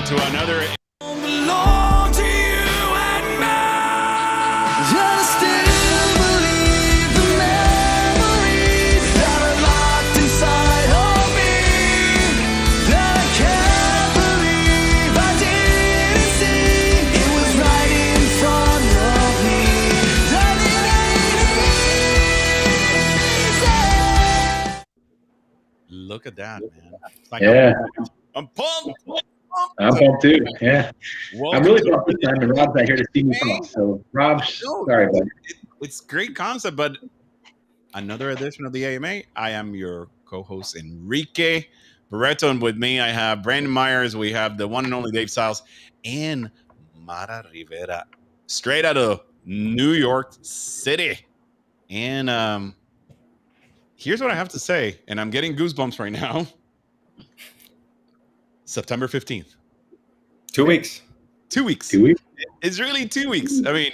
to another. Belong to you and me. I still believe the memories that are locked inside of me. That I can't believe I didn't see. It was right in front of me. That it ain't easy. Look at that, man. It's like Yeah, I'm pumped. I'm pumped too. Yeah, I'm Welcome really to pumped this time, and Rob's not here to see me talk. So, Rob, No, sorry, buddy. it's great concept, but another edition of the AMA. I am your co-host Enrique Barreto, and with me I have Brandon Myers. We have the one and only Dave Stiles and Mara Rivera, straight out of New York City. And here's what I have to say, and I'm getting goosebumps right now. September 15th. 2 weeks. 2 weeks. 2 weeks. It's really 2 weeks. I mean,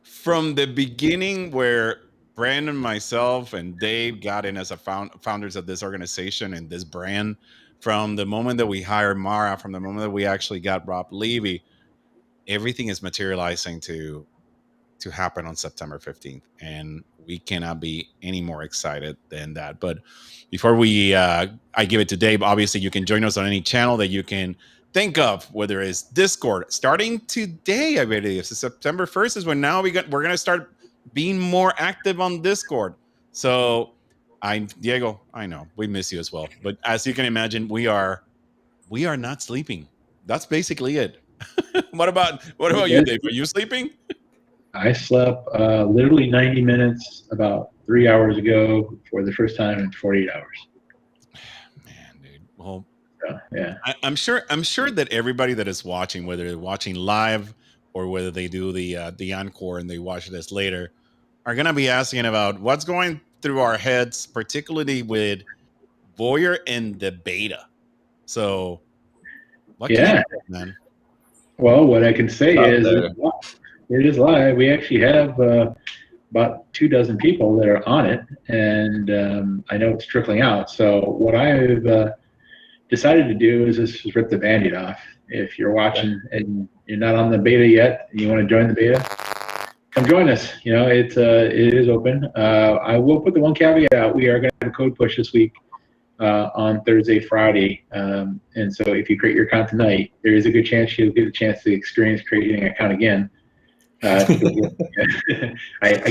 from the beginning where Brandon, myself, and Dave got in as a founders of this organization and this brand, from the moment that we hired Mara, from the moment that we actually got Rob Levy, everything is materializing to happen on September 15th. And we cannot be any more excited than that. But before I give it to Dave, obviously you can join us on any channel that you can think of, whether it's Discord. Starting today, I believe, so September 1st is when now we're going to start being more active on Discord. So Diego, I know we miss you as well. But as you can imagine, we are not sleeping. That's basically it. What about you, Dave? Are you sleeping? I slept literally 90 minutes about 3 hours ago for the first time in 48 hours. Man, dude. Well, yeah. I'm sure that everybody that is watching, whether they're watching live or whether they do the encore and they watch this later, are gonna be asking about what's going through our heads, particularly with VOYR and the beta. So, what can you do, man? Well, what I can say is it is live. We actually have about 24 people that are on it, and I know it's trickling out. So what I've decided to do is just rip the Band-Aid off. If you're watching and you're not on the beta yet and you want to join the beta, come join us. You know, it is open. I will put the one caveat out. We are going to have a code push this week on Thursday, Friday. And so if you create your account tonight, there is a good chance you'll get a chance to experience creating an account again. I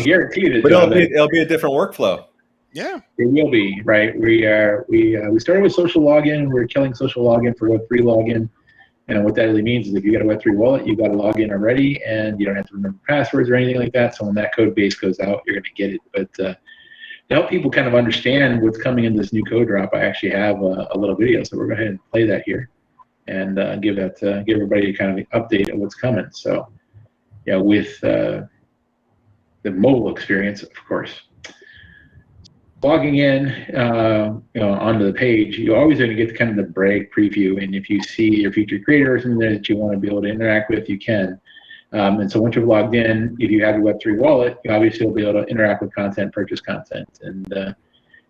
guarantee that. But it'll be a different workflow. Yeah, it will be, right. We started with social login. We're killing social login for Web3 login, and what that really means is if you got a Web3 wallet, you got to log in already, and you don't have to remember passwords or anything like that. So when that code base goes out, you're going to get it. But to help people kind of understand what's coming in this new code drop, I actually have a little video, so we're going to go ahead and play that here, and give everybody kind of an update of what's coming. So yeah, with the mobile experience, of course. Logging in, onto the page, you're always going to get kind of the Bragg preview, and if you see your featured creator or something that you want to be able to interact with, you can. And so once you're logged in, if you have your Web3 wallet, you obviously will be able to interact with content, purchase content, and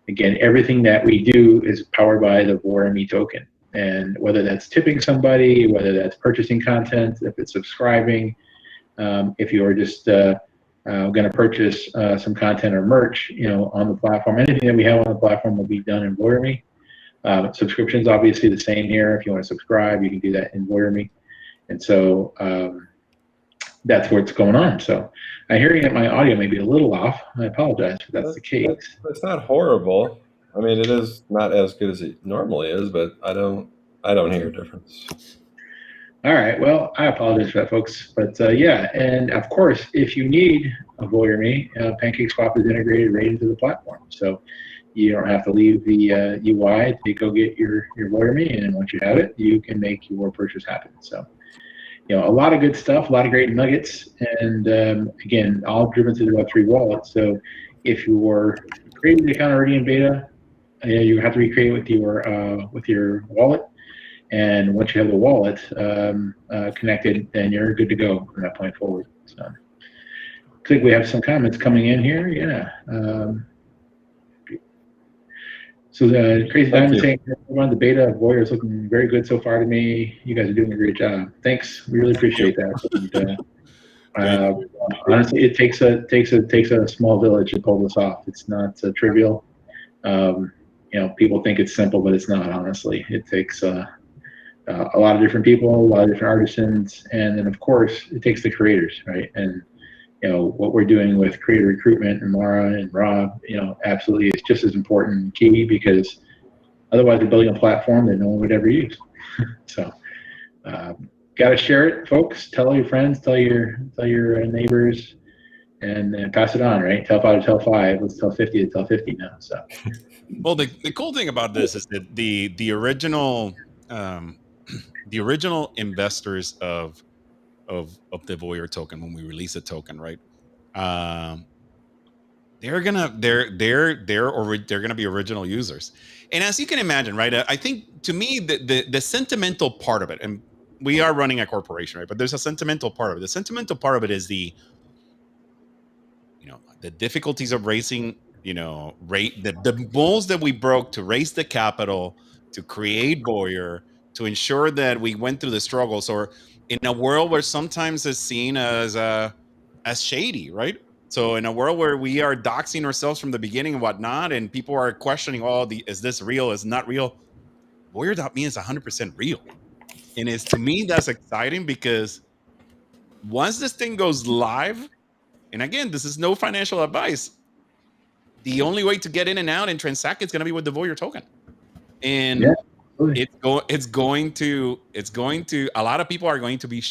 again, everything that we do is powered by the VOYR token. And whether that's tipping somebody, whether that's purchasing content, if it's subscribing, if you're just going to purchase some content or merch, on the platform, anything that we have on the platform will be done in VOYR. Subscriptions obviously the same here. If you want to subscribe, you can do that in VOYR. And so that's what's going on. So I'm hearing that my audio may be a little off. I apologize if that's the case. It's not horrible. I mean, it is not as good as it normally is, but I don't hear a difference. All right. Well, I apologize for that, folks. But yeah, and of course, if you need a VOYR, PancakeSwap is integrated right into the platform. So you don't have to leave the UI to go get your VOYR, and once you have it, you can make your purchase happen. So, a lot of good stuff, a lot of great nuggets, and again, all driven through the Web3 wallet. So if you're creating the account already in beta, you have to recreate with your wallet. And once you have the wallet connected, then you're good to go from that point forward. So I think we have some comments coming in here. Yeah. So the Crazy Thank Diamond you. saying everyone, the beta of VOYR is looking very good so far to me. You guys are doing a great job. Thanks. We really appreciate that. And, Thank uh, you. honestly, it takes a small village to pull this off. It's not trivial. People think it's simple, but it's not. Honestly, it takes a lot of different people, a lot of different artisans, and then of course it takes the creators, right? And what we're doing with creator recruitment and Mara and Rob, absolutely is just as important and key, because otherwise we're building a platform that no one would ever use. So, got to share it, folks. Tell your friends, tell your neighbors, and pass it on, right? Tell 5 to tell 5. Let's tell 50 to tell 50 now. So, Well, the cool thing about this is that the original the original investors of the VOYR token, when we release a token, right? Um, they're gonna be original users, and as you can imagine, right? I think, to me, the sentimental part of it, and we are running a corporation, right? But there's a sentimental part of it. The sentimental part of it is the difficulties of raising, rate the goals that we broke to raise the capital, to create VOYR, to ensure that we went through the struggles, or in a world where sometimes it's seen as shady, right? So in a world where we are doxing ourselves from the beginning and whatnot, and people are questioning, is this real? Is not real? VOYR.me is 100% real. And it's, to me, that's exciting, because once this thing goes live, and again, this is no financial advice, the only way to get in and out and transact is going to be with the VOYR token. And yeah, really. it's going to a lot of people are going to be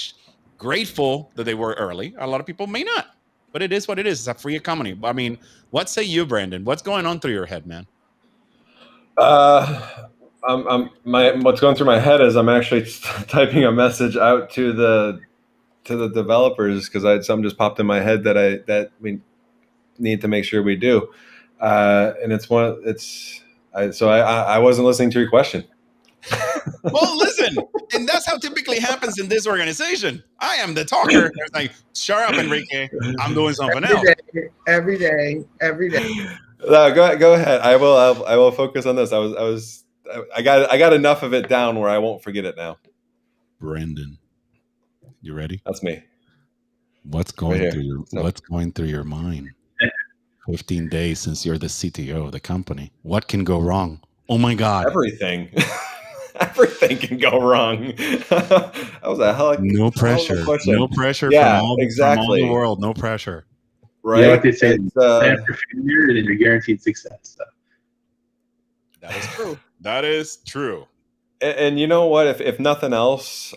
grateful that they were early. A lot of people may not, but it is what it is. It's a free economy. I mean, what say you, Brandon? What's going on through your head, man? What's going through my head is I'm actually typing a message out to the developers, because something just popped in my head that we need to make sure we do, and I wasn't listening to your question. Well, listen, and that's how typically happens in this organization. I am the talker. It's like, shut up, Enrique. I'm doing something else. Every day. No, go ahead. I will focus on this. I got enough of it down where I won't forget it now. Brandon, you ready? That's me. What's going through your mind? 15 days since you're the CTO of the company. What can go wrong? Oh my God. Everything. Everything can go wrong. That was a hell of no pressure. No pressure Yeah, from all the world. No pressure. Right. You know what they say? Plan for failure, and then you're guaranteed success. So. That is true. That is true. And you know what? If nothing else,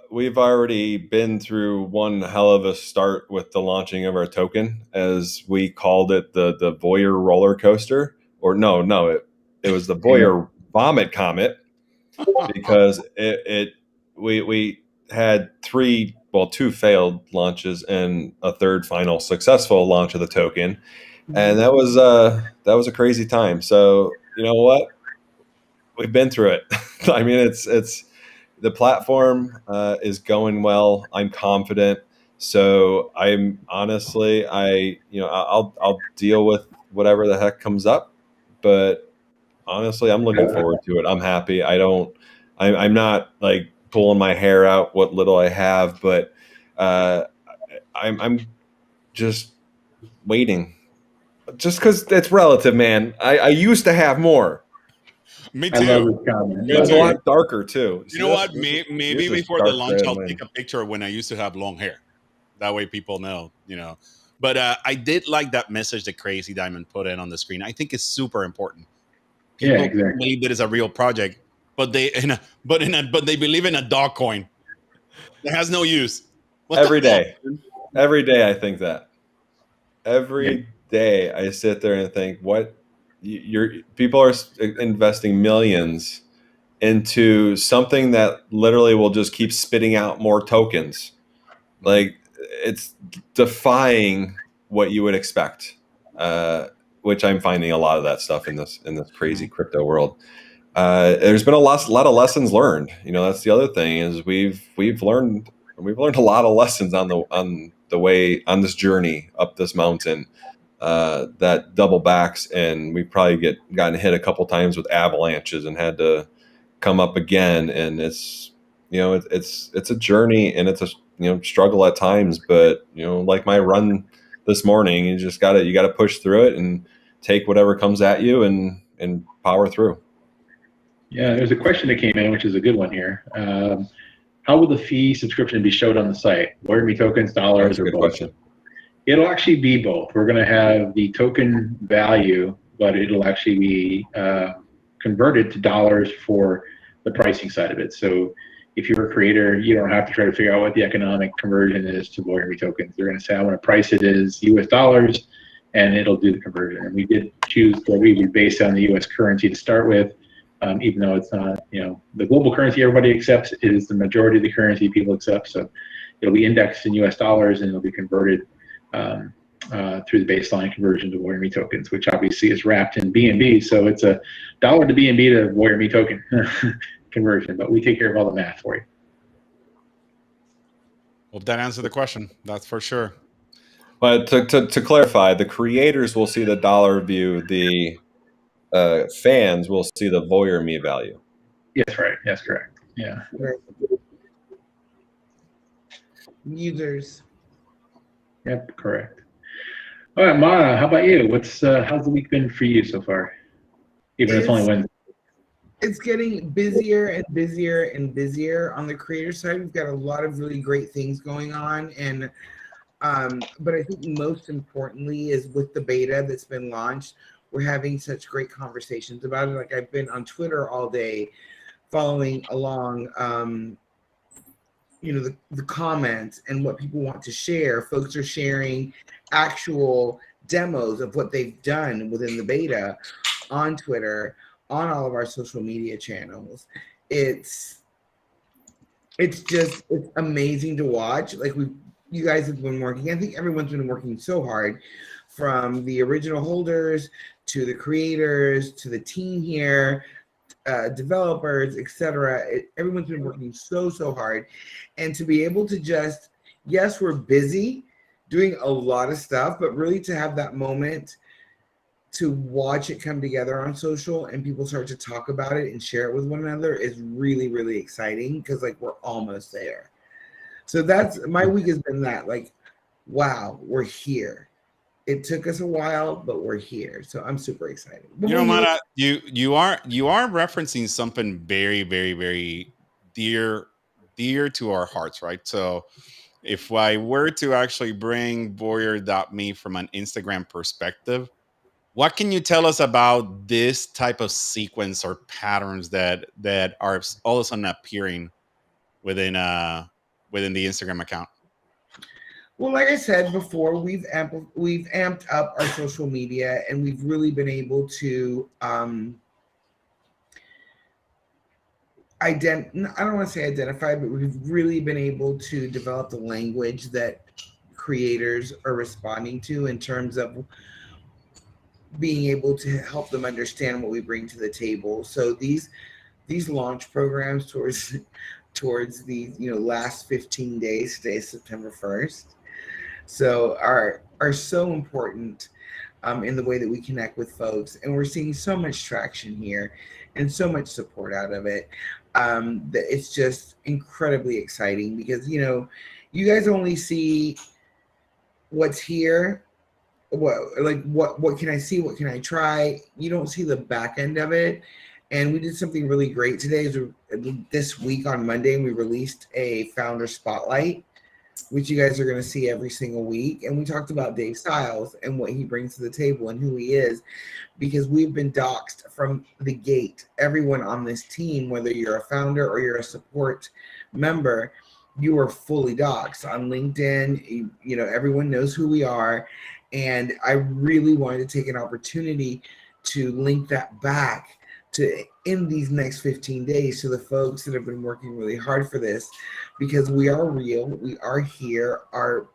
we've already been through one hell of a start with the launching of our token, as we called it, the VOYR roller coaster. Or no, it was the VOYR vomit comet, because we had two failed launches and a third final successful launch of the token, and that was a crazy time. So you know what? We've been through it. I mean, it's the platform is going well. I'm confident. So I'm honestly, I'll deal with whatever the heck comes up. But honestly, I'm looking forward to it. I'm happy. I'm not like pulling my hair out what little I have, but I'm just waiting. Just because it's relative, man. I used to have more. Me too. It's a lot darker too. You know what? Maybe before the launch, I'll take a picture when I used to have long hair. That way, people know. But I did like that message that Crazy Diamond put in on the screen. I think it's super important. People believe that it's a real project, but they believe in a dog coin that has no use. Every day I think that. Every day I sit there and think, what people are investing millions into something that literally will just keep spitting out more tokens. Like, it's defying what you would expect, which I'm finding a lot of that stuff in this crazy crypto world. There's been a lot of lessons learned. That's the other thing, is we've learned a lot of lessons on the way on this journey up this mountain. that double backs, and we probably gotten hit a couple times with avalanches and had to come up again. And it's it's a journey, and it's a struggle at times. But like my run this morning, you gotta push through it and take whatever comes at you and power through. Yeah, there's a question that came in, which is a good one here. How will the fee subscription be showed on the site? VOYR tokens, dollars, or both? Question. It'll actually be both. We're going to have the token value, but it'll actually be converted to dollars for the pricing side of it. So if you're a creator, you don't have to try to figure out what the economic conversion is to VOYR tokens. They're going to say, I want to price it as US dollars, and it'll do the conversion. And we did choose that we would base on the US currency to start with. Even though it's not, the global currency everybody accepts is the majority of the currency people accept. So it'll be indexed in US dollars, and it'll be converted through the baseline conversion to VOYR tokens, which obviously is wrapped in BNB. So it's a dollar to BNB to VOYR token conversion, but we take care of all the math for you. Well, that answered the question. That's for sure. But to clarify, the creators will see the dollar view. The fans will see the VOYR value. Yes, right. That's correct. Yeah. Right. Users. Yep, correct. All right, Mara, how about you? How's the week been for you so far? Even if it's only Wednesday. It's getting busier and busier and busier on the creator side. We've got a lot of really great things going on, and but I think most importantly is with the beta that's been launched, we're having such great conversations about it. Like I've been on Twitter all day following along, the comments and what people want to share. Folks are sharing actual demos of what they've done within the beta on Twitter, on all of our social media channels. It's amazing to watch. Like you guys have been working. I think everyone's been working so hard, from the original holders to the creators to the team here, developers, etc. Everyone's been working so hard, and to be able to just, yes, we're busy doing a lot of stuff, but really to have that moment to watch it come together on social and people start to talk about it and share it with one another is really, really exciting, because like we're almost there. So that's my week has been that, like, wow, we're here. It took us a while, but we're here. So I'm super excited. Mana, you are referencing something very, very, very dear to our hearts, right? So if I were to actually bring VOYR.me from an Instagram perspective, what can you tell us about this type of sequence or patterns that are all of a sudden appearing within the Instagram account? Well, like I said before, we've amped up our social media, and we've really been able to I don't want to say identify, but we've really been able to develop the language that creators are responding to in terms of being able to help them understand what we bring to the table. So these launch programs towards the last 15 days, today is September 1st, so are so important in the way that we connect with folks, and we're seeing so much traction here and so much support out of it, that it's just incredibly exciting, because you guys only see what's here, what can I see, what can I try. You don't see the back end of it. And we did something really great today. This week on Monday, we released a founder spotlight, which you guys are going to see every single week. And we talked about Dave Stiles and what he brings to the table and who he is, because we've been doxxed from the gate. Everyone on this team, whether you're a founder or you're a support member, you are fully doxxed on LinkedIn. Everyone knows who we are. And I really wanted to take an opportunity to link that back in these next 15 days to the folks that have been working really hard for this, because we are real, we are here, our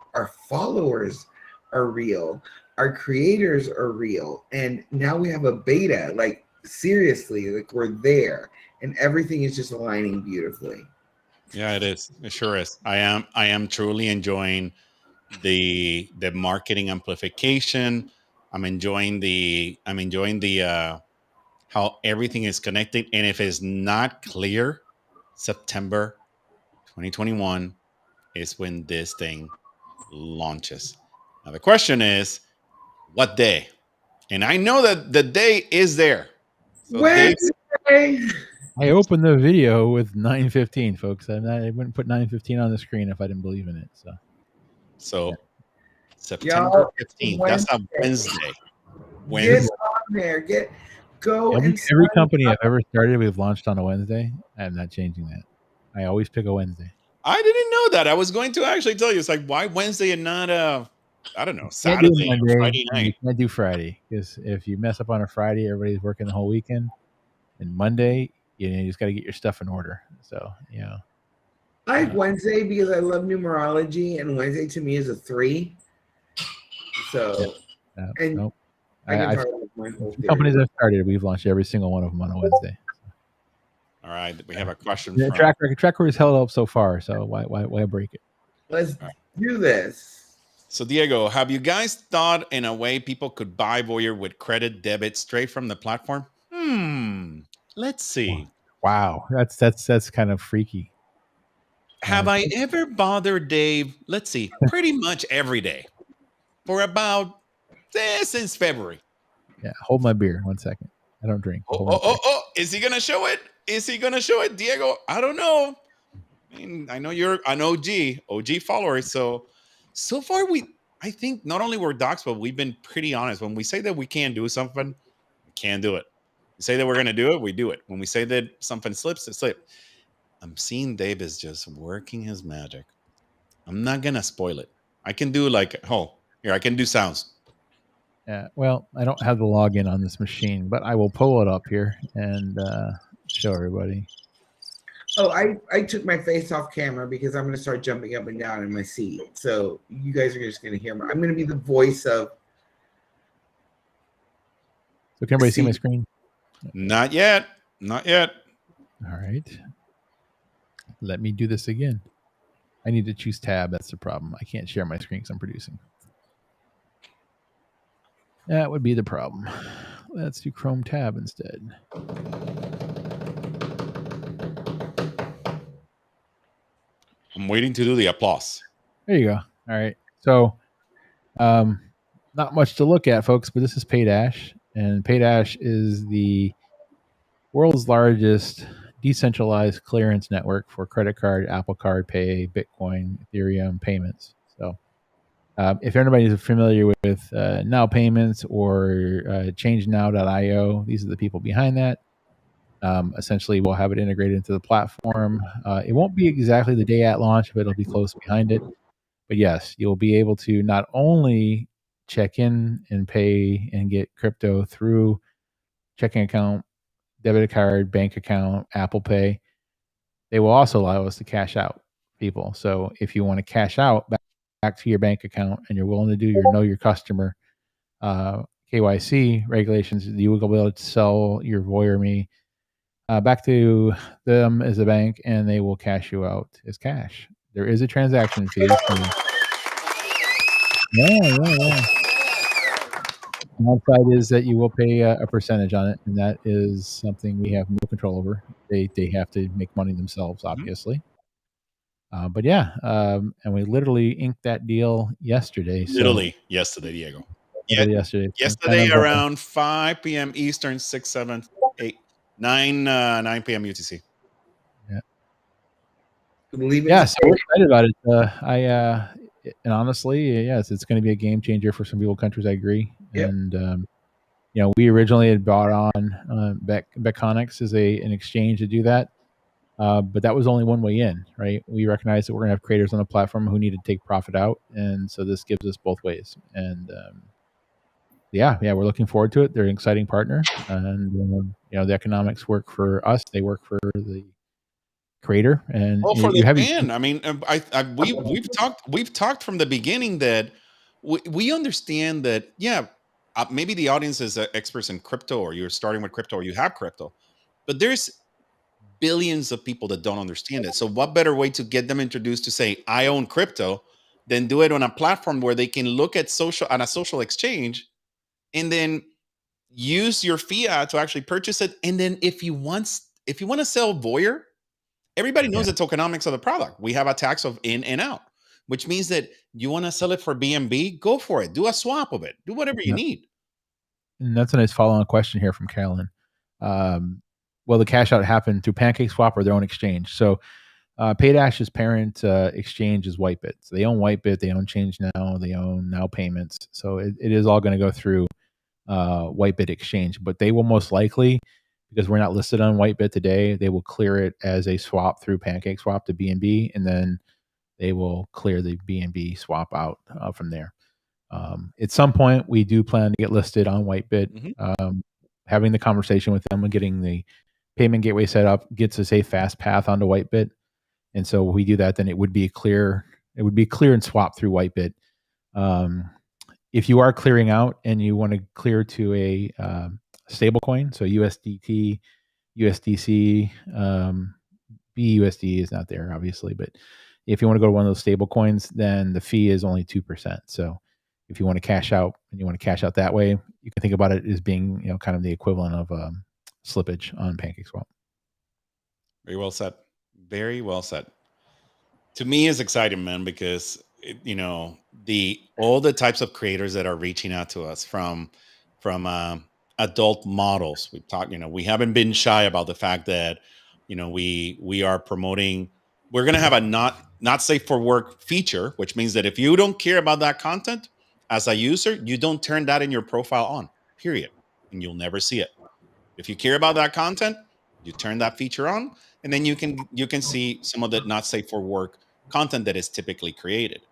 followers are real, our creators are real, and now we have a beta, like seriously, like we're there, and everything is just aligning beautifully. Yeah, it is. It sure is. I am truly enjoying the marketing amplification, I'm enjoying the how everything is connected. And if it's not clear, September 2021 is when this thing launches. Now the question is, what day? And I know that the day is there. So Dave, Wednesday. I opened the video with 9:15, folks. I wouldn't put 9:15 on the screen if I didn't believe in it. so Yeah. September Y'all, 15th. That's a Wednesday. Get Wednesday. on there. Go Every and company I've ever started, we've launched on a Wednesday. I'm not changing that. I always pick a Wednesday. I didn't know that. I was going to actually tell you. It's like, why Wednesday and not I don't know, Can't do Saturday or Monday. Friday You night? can't do Friday because if you mess up on a Friday, everybody's working the whole weekend. And Monday, you just got to get your stuff in order. So I like Wednesday because I love numerology, and Wednesday to me is a 3. So, and nope. I can talk about my whole theory. Companies I've started, we've launched every single one of them on a Wednesday. All right, we have a question. The track record is held up so far, so why break it? Let's do this. So Diego, have you guys thought in a way people could buy VOYR with credit debit straight from the platform? Let's see. Wow, that's kind of freaky. Have I ever bothered Dave? Let's see, pretty much every day for about since February. Yeah, hold my beer 1 second. I don't drink. Oh! Is he gonna show it? Is he gonna show it, Diego? I don't know. I mean, I know you're an OG follower. So far, I think not only we're docs, but we've been pretty honest. When we say that we can't do something, we can't do it. We say that we're gonna do it, we do it. When we say that something slips, it slips. I'm seeing Dave is just working his magic. I'm not gonna spoil it. I can do I can do sounds. Yeah, well, I don't have the login on this machine, but I will pull it up here and show everybody. Oh, I took my face off camera because I'm going to start jumping up and down in my seat. So you guys are just going to hear me. I'm going to be the voice of. So can everybody see my screen? Not yet. Not yet. All right. Let me do this again. I need to choose tab. That's the problem. I can't share my screen because I'm producing. That would be the problem. Let's do Chrome tab instead. I'm waiting to do the applause. There you go. All right. So, not much to look at, folks, but this is Paydash. And Paydash is the world's largest decentralized clearance network for credit card, Apple Card Pay, Bitcoin, Ethereum payments. So, if anybody is familiar with Now Payments or ChangeNow.io, these are the people behind that. Essentially, we'll have it integrated into the platform. It won't be exactly the day at launch, but it'll be close behind it. But yes, you'll be able to not only check in and pay and get crypto through checking account, debit card, bank account, Apple Pay. They will also allow us to cash out people. So if you want to cash out back to your bank account and you're willing to do your know your customer KYC regulations, you will be able to sell your VOYR Me back to them as a bank, and they will cash you out as cash. There is a transaction fee. Yeah. The downside is that you will pay a percentage on it, and that is something we have no control over. They have to make money themselves, obviously. But yeah, and we literally inked that deal yesterday. Literally yesterday, Diego. Yesterday around 5 p.m. Eastern, 6, 7, 8, 9 p.m. UTC. Yeah. Yeah, so we're excited about it. And honestly, yes, it's going to be a game changer for some people, countries. I agree. Yep. And we originally had bought on Beconics as an exchange to do that, but that was only one way in, right? We recognize that we're going to have creators on the platform who need to take profit out, and so this gives us both ways. And yeah, we're looking forward to it. They're an exciting partner, and the economics work for us. They work for the creator, and for the fan. I mean, we've talked from the beginning that we understand that. Yeah, maybe the audience is experts in crypto, or you're starting with crypto, or you have crypto, but there's billions of people that don't understand it. So what better way to get them introduced to say, I own crypto, than do it on a platform where they can look at a social exchange and then use your fiat to actually purchase it. And then if you want to sell VOYR, everybody knows the tokenomics of the product. We have a tax of in and out, which means that you want to sell it for BNB, go for it. Do a swap of it. Do whatever you need. And that's a nice follow-on question here from Carolyn. Well, the cash out happened through PancakeSwap or their own exchange. So Paydash's parent exchange is Whitebit. So they own Whitebit, they own Change Now, they own Now Payments. So it is all going to go through Whitebit exchange, but they will most likely, because we're not listed on Whitebit today, they will clear it as a swap through PancakeSwap to BNB, and then they will clear the BNB swap out from there. At some point, we do plan to get listed on Whitebit. Having the conversation with them and getting the payment gateway set up gets us a fast path onto Whitebit. And so when we do that, then it would be clear. It would be clear and swap through Whitebit. If you are clearing out and you want to clear to a stable coin, so USDT, USDC, BUSD is not there, obviously, but if you want to go to one of those stable coins, then the fee is only 2%. So if you want to cash out and you want to cash out that way, you can think about it as being, kind of the equivalent of slippage on PancakeSwap. Very well said. Very well said. To me, it's exciting, man, because all the types of creators that are reaching out to us from adult models. We've talked, we haven't been shy about the fact that, we are promoting. We're going to have a not safe for work feature, which means that if you don't care about that content as a user, you don't turn that in your profile on, period, and you'll never see it. If you care about that content, you turn that feature on, and then you can see some of the not safe for work content that is typically created.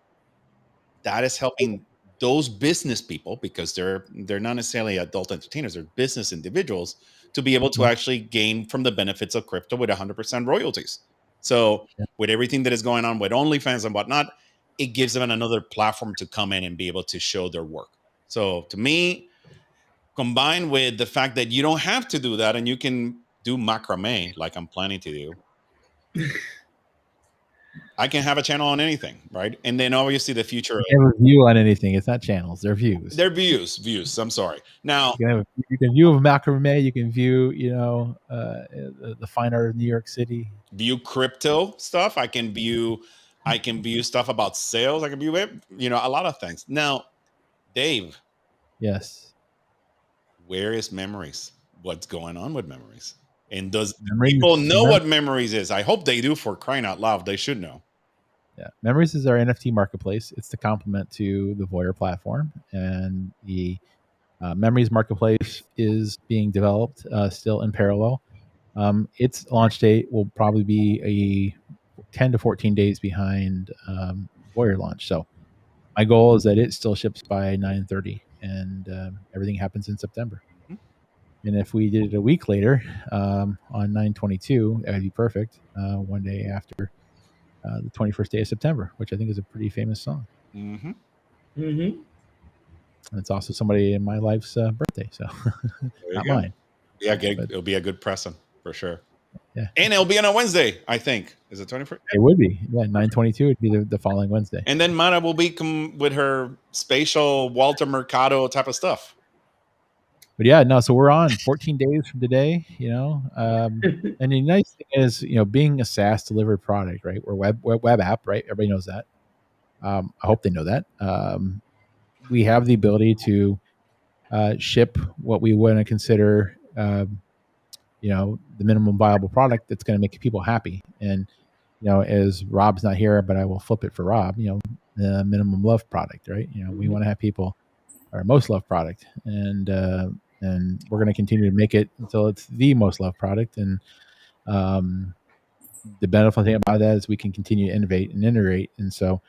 That is helping those business people, because they're not necessarily adult entertainers, they're business individuals, to be able to actually gain from the benefits of crypto with 100% royalties. So with everything that is going on with OnlyFans and whatnot, it gives them another platform to come in and be able to show their work. So to me, combined with the fact that you don't have to do that and you can do macrame like I'm planning to do, I can have a channel on anything, right? And then obviously the future. You have a view on anything. It's not channels; they're views. They're views. I'm sorry. Now you can view a macrame. You can view, the fine art of New York City. View crypto stuff. I can view stuff about sales. I can view it. A lot of things. Now, Dave. Yes. Where is Memories? What's going on with Memories? And does people know what Memories is? I hope they do, for crying out loud. They should know. Yeah. Memories is our NFT marketplace. It's the complement to the VOYR platform. And the Memories marketplace is being developed still in parallel. Its launch date will probably be a 10 to 14 days behind VOYR launch. So my goal is that it still ships by 9/30, and everything happens in September. And if we did it a week later, on 9/22, that would be perfect. One day after the 21st day of September, which I think is a pretty famous song. Mm-hmm. And it's also somebody in my life's birthday, so not mine. Yeah, it'll be a good present for sure. Yeah, and it'll be on a Wednesday, I think. Is it 21st? It would be. Yeah, 9/22 would be the following Wednesday. And then Mana will be with her spatial Walter Mercado type of stuff. But yeah, no. So we're on 14 days from today. And the nice thing is, being a SaaS delivered product, right? We're web app, right? Everybody knows that. I hope they know that. We have the ability to ship what we want to consider, the minimum viable product that's going to make people happy. And as Rob's not here, but I will flip it for Rob. The minimum love product, right? We want to have people our most loved product, and we're going to continue to make it until it's the most loved product. And the benefit thing about that is we can continue to innovate and iterate. And so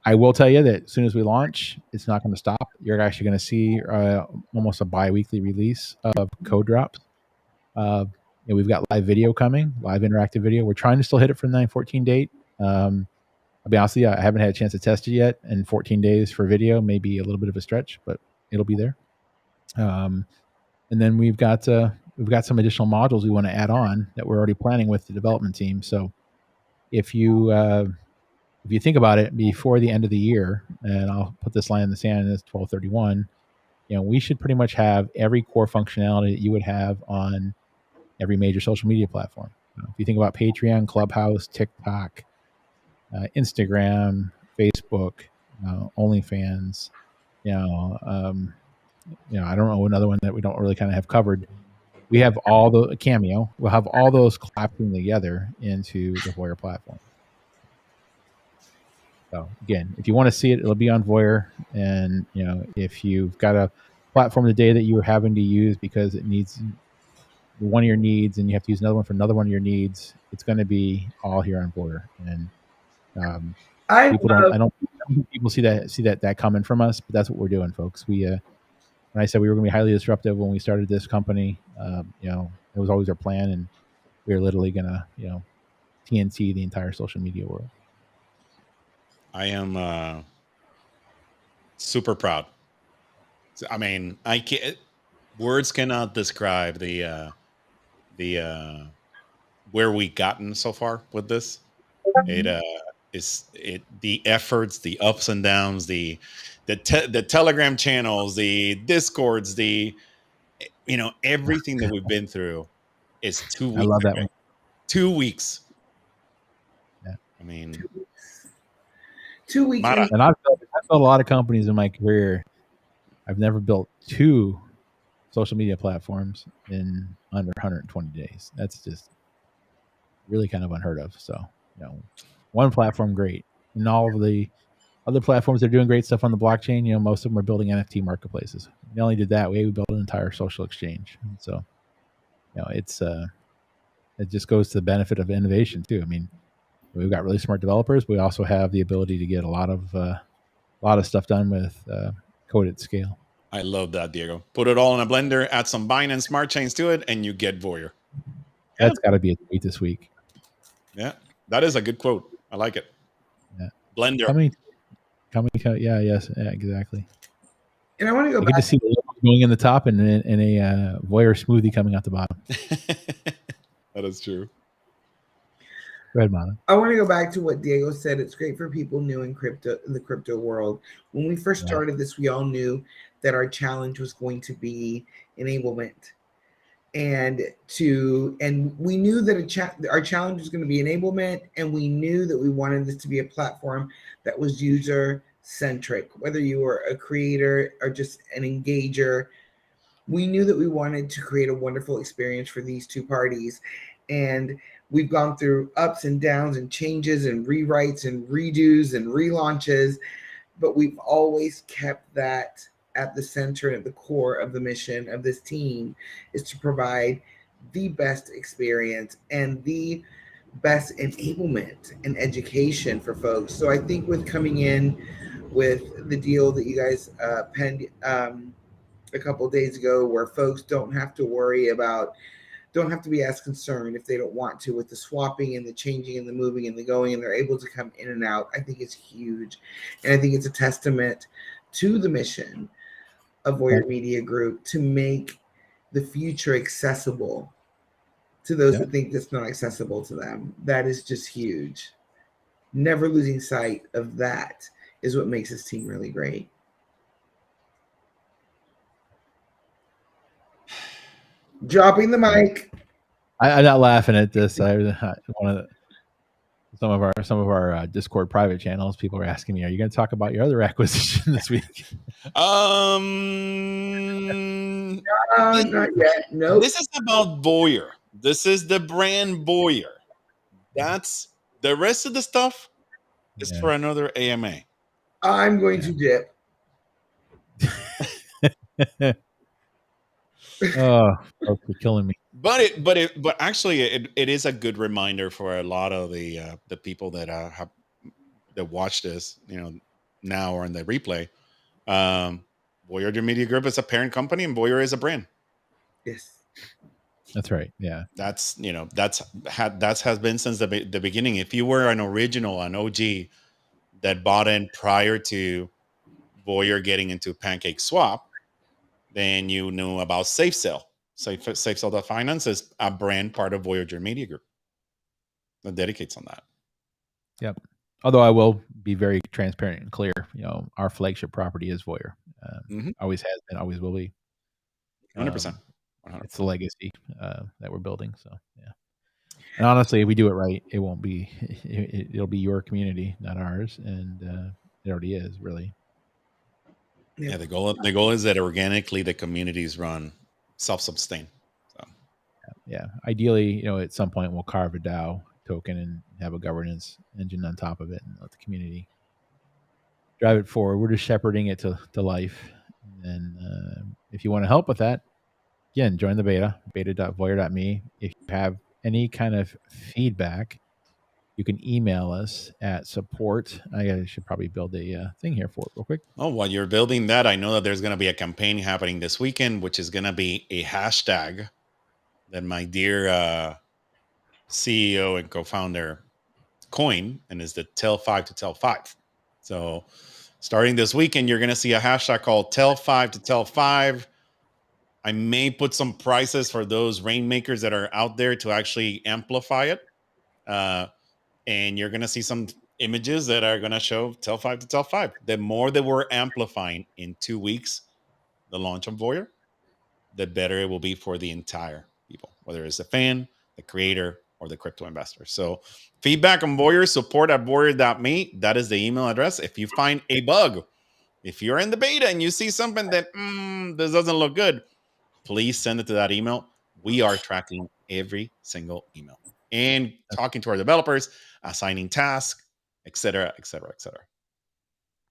I will tell you that as soon as we launch, it's not going to stop. You're actually going to see almost a bi-weekly release of code drops. We've got live video coming, live interactive video. We're trying to still hit it for the 9/14 date. I'll be honest with you, I haven't had a chance to test it yet. And 14 days for video may be a little bit of a stretch, but it'll be there. And then we've got some additional modules we want to add on that we're already planning with the development team. So if you think about it, before the end of the year, and I'll put this line in the sand, it's 12/31, we should pretty much have every core functionality that you would have on every major social media platform. If you think about Patreon, Clubhouse, TikTok, Instagram, Facebook, OnlyFans, I don't know another one that we don't really kind of have covered. We have all the Cameo. We'll have all those collapsing together into the VOYR platform. So again, if you want to see it, it'll be on VOYR. And if you've got a platform today that you're having to use because it needs one of your needs, and you have to use another one for another one of your needs, it's going to be all here on VOYR. And I don't think people see that coming from us, but that's what we're doing, folks. When I said we were going to be highly disruptive when we started this company, it was always our plan, and we were literally going to, TNT the entire social media world. I am super proud. I mean, I can't. Words cannot describe the where we gotten so far with this. It is the efforts, the ups and downs, the Telegram channels, the Discords, everything that we've been through is 2 weeks. I love that one. 2 weeks. Yeah. I mean, 2 weeks. And I've built a lot of companies in my career. I've never built 2 social media platforms in under 120 days. That's just really kind of unheard of. So, one platform, great. And all of the other platforms, they're doing great stuff on the blockchain. Most of them are building NFT marketplaces. We only did that. We built an entire social exchange. And so, it's it just goes to the benefit of innovation too. I mean, we've got really smart developers. We also have the ability to get a lot of stuff done with code at scale. I love that, Diego. Put it all in a blender, add some Binance Smart Chains to it, and you get VOYR. That's got to be a tweet this week. Yeah, that is a good quote. I like it. Yeah. Blender. Coming. Yeah, yes, yeah, exactly. And I want to go you back. Get to see the logo going in the top and a VOYR smoothie coming out the bottom. That is true. Go ahead, Mana. I want to go back to what Diego said. It's great for people new in the crypto world. When we first started this, we all knew that our challenge was going to be enablement. And we knew that our challenge was going to be enablement, and we knew that we wanted this to be a platform that was user centric. Whether you were a creator or just an engager, we knew that we wanted to create a wonderful experience for these two parties. And we've gone through ups and downs and changes and rewrites and redos and relaunches, but we've always kept that at the center and at the core of the mission of this team, is to provide the best experience and the best enablement and education for folks. So I think with coming in with the deal that you guys penned a couple of days ago, where folks don't have to be as concerned if they don't want to with the swapping and the changing and the moving and the going, and they're able to come in and out, I think it's huge. And I think it's a testament to the mission of VOYR Media Group to make the future accessible to those that think that's not accessible to them. That is just huge. Never losing sight of that is what makes this team really great. Dropping the mic. I'm not laughing at this. Some of our Discord private channels, people are asking me, "Are you going to talk about your other acquisition this week?" Not yet. No. This is about VOYR. This is the brand VOYR. That's the rest of the stuff is for another AMA. I'm going to dip. Oh, you're killing me. But actually, it is a good reminder for a lot of the people that watch this, now or in the replay. VOYR Media Group is a parent company, and VOYR is a brand. Yes, that's right. Yeah, that's has been since the beginning. If you were an OG that bought in prior to VOYR getting into Pancake Swap, then you knew about SafeSale. SafeSale.finance is a brand part of VOYR Media Group that dedicates on that. Yep. Although I will be very transparent and clear, our flagship property is VOYR. Always has been, always will be. 100%. It's the legacy that we're building. So yeah. And honestly, if we do it right, it won't be. It'll be your community, not ours, and it already is really. Yeah, the goal is that organically the communities run self-sustain. So yeah, ideally, at some point we'll carve a DAO token and have a governance engine on top of it, and let the community drive it forward. We're just shepherding it to life. And if you want to help with that, again, join the beta.voyr.me. If you have any kind of feedback, you can email us at support. I should probably build a thing here for it real quick. Oh, while you're building that, I know that there's going to be a campaign happening this weekend, which is going to be a hashtag that my dear CEO and co-founder coined, and is the tell 5 to tell 5. So starting this weekend, you're going to see a hashtag called tell 5 to tell 5. I may put some prices for those rainmakers that are out there to actually amplify it. And you're going to see some images that are going to show tell 5 to tell 5. The more that we're amplifying in 2 weeks, the launch of VOYR, the better it will be for the entire people, whether it's a fan, the creator, or the crypto investor. So feedback on VOYR, support@voyr.me. That is the email address. If you find a bug, if you're in the beta and you see something that this doesn't look good, please send it to that email. We are tracking every single email and talking to our developers, assigning tasks, etc., etc., etc.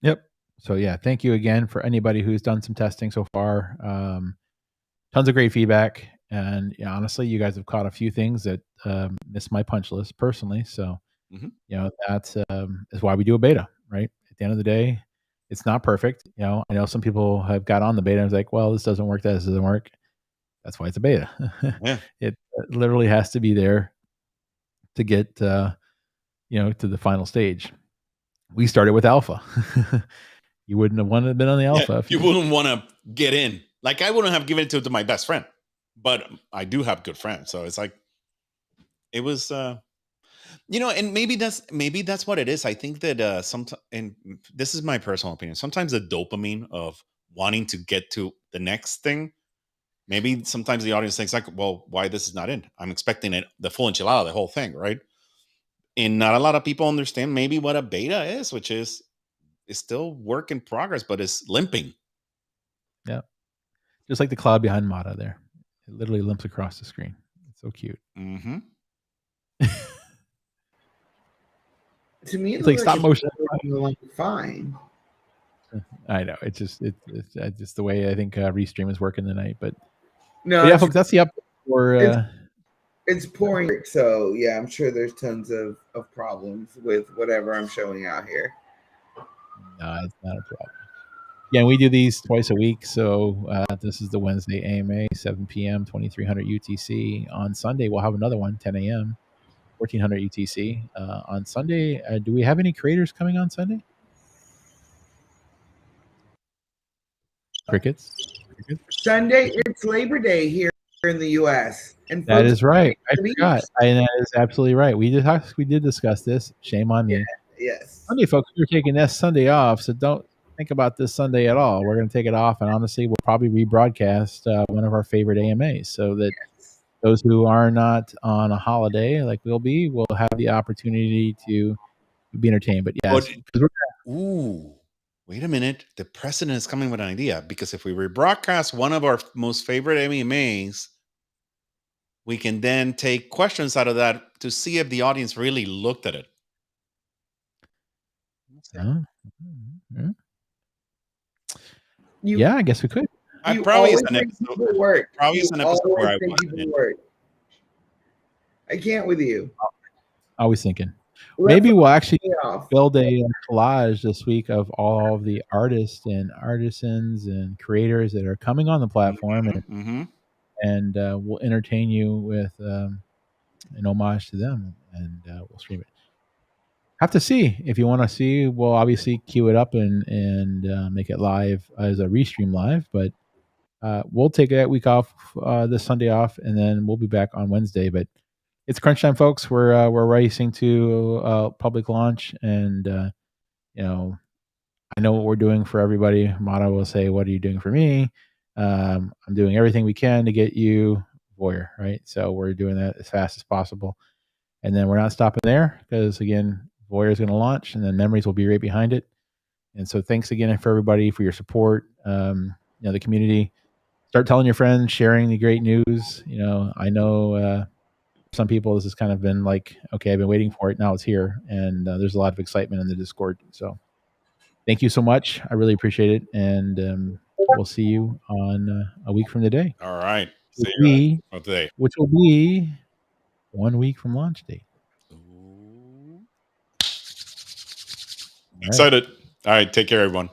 Yep. So yeah, thank you again for anybody who's done some testing so far. Tons of great feedback, and honestly, you guys have caught a few things that missed my punch list personally. So that is why we do a beta, right? At the end of the day, it's not perfect. I know some people have got on the beta and was like, well, this doesn't work, that doesn't work. That's why it's a beta. Yeah. It literally has to be there to get to the final stage. We started with alpha. You wouldn't have wanted to been on the alpha. You wouldn't want to get in. Like, I wouldn't have given it to my best friend, but I do have good friends. So it's like, it was, and maybe that's what it is. I think that sometimes, and this is my personal opinion, sometimes the dopamine of wanting to get to the next thing, maybe sometimes the audience thinks like, well, why this is not in? I'm expecting it, the full enchilada, the whole thing, right? And not a lot of people understand maybe what a beta is, which is still work in progress, but it's limping. Yeah. Just like the cloud behind Mata there. It literally limps across the screen. It's so cute. Mm-hmm. To me, it's like stop motion. Fine. I know. It's just the way I think Restream is working tonight. But no, yeah, folks, that's the update for. It's pouring, so yeah, I'm sure there's tons of problems with whatever I'm showing out here. No, it's not a problem. Yeah, we do these twice a week. So this is the Wednesday AMA, 7 p.m., 2300 UTC. On Sunday, we'll have another one, 10 a.m., 1400 UTC. On Sunday, do we have any creators coming on Sunday? Crickets. Sunday, it's Labor Day here in the U.S. And that is right. I forgot. And that is absolutely right. We did discuss this. Shame on me. Yes. Sunday, folks, we're taking this Sunday off, so don't think about this Sunday at all. We're going to take it off, and honestly, we'll probably rebroadcast one of our favorite AMAs so that those who are not on a holiday like we'll have the opportunity to be entertained. But yes, wait a minute. The president is coming with an idea, because if we rebroadcast one of our most favorite AMAs, we can then take questions out of that to see if the audience really looked at it. Yeah, I guess we could. I probably is an episode where I watched it. I can't with you. Always thinking. Maybe we'll actually build a collage this week of all of the artists and artisans and creators that are coming on the platform, and we'll entertain you with an homage to them, and we'll stream it. Have to see. If you want to see, we'll obviously queue it up and make it live as a restream live, but we'll take that week off, this Sunday off, and then we'll be back on Wednesday. But it's crunch time, folks. We're racing to public launch, and I know what we're doing for everybody. Mata will say, "What are you doing for me?" I'm doing everything we can to get you VOYR, right? So we're doing that as fast as possible. And then we're not stopping there because, again, VOYR is going to launch and then Memories will be right behind it. And so thanks again for everybody for your support. The community, start telling your friends, sharing the great news. I know some people, this has kind of been like, okay, I've been waiting for it. Now it's here. And there's a lot of excitement in the Discord. So thank you so much. I really appreciate it. And we'll see you on a week from today. All right. See you today. Which will be 1 week from launch date. Excited. All right. Take care, everyone.